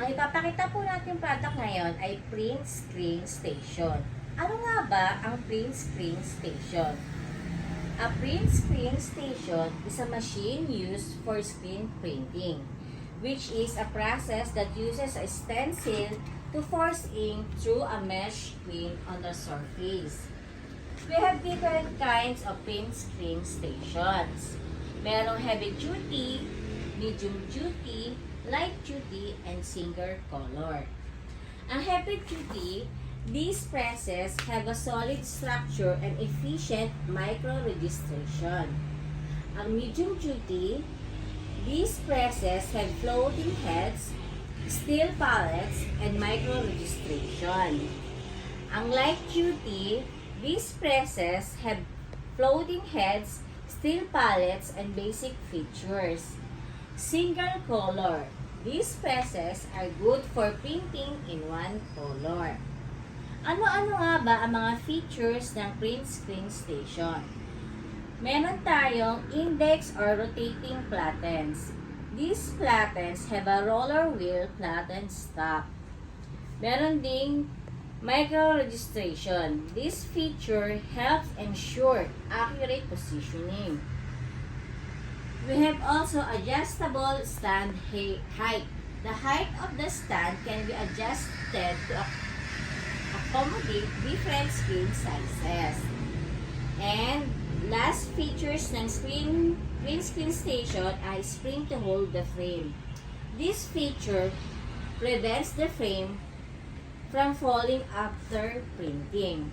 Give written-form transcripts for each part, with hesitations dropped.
Ang ipapakita po natin product ngayon ay print screen station. Ano nga ba ang print screen station? A print screen station is a machine used for screen printing, which is a process that uses a stencil to force ink through a mesh screen on the surface. We have different kinds of print screen stations. Merong heavy duty, medium duty, light duty, and single color. Ang heavy duty, these presses have a solid structure and efficient micro-registration. Ang medium duty, these presses have floating heads, steel pallets, and micro-registration. Ang light duty, these presses have floating heads, steel pallets, and basic features. Single color, these presses are good for printing in one color. Ano-ano nga ba ang mga features ng print screen station? Meron tayong index or rotating plattens. These plattens have a roller wheel platen stop. Meron ding micro-registration. This feature helps ensure accurate positioning. We have also adjustable stand height. The height of the stand can be adjusted to accommodate different screen sizes. And last features ng print screen station ay spring to hold the frame. This feature prevents the frame from falling after printing.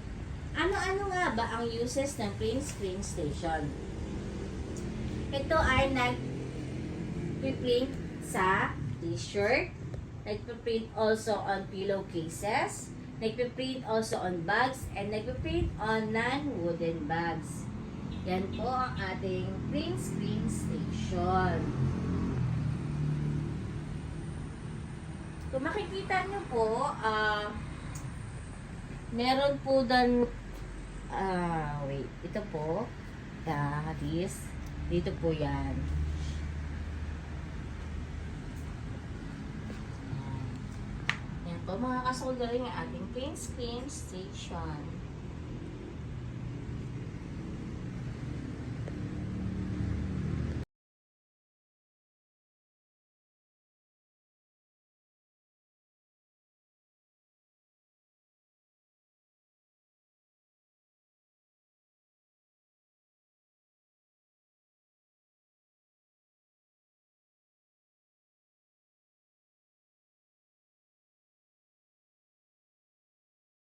Ano-ano nga ba ang uses ng print screen station? Ito ay nag-print sa t-shirt, nag-print also on pillowcases, nag-print also on bags, and nag-print on non-wooden bags. Yan po ang ating print screen station. Kung makikita nyo po, meron po doon, wait, ito po, dito po yan. Yan po mga kasoldering ang ating print screen station.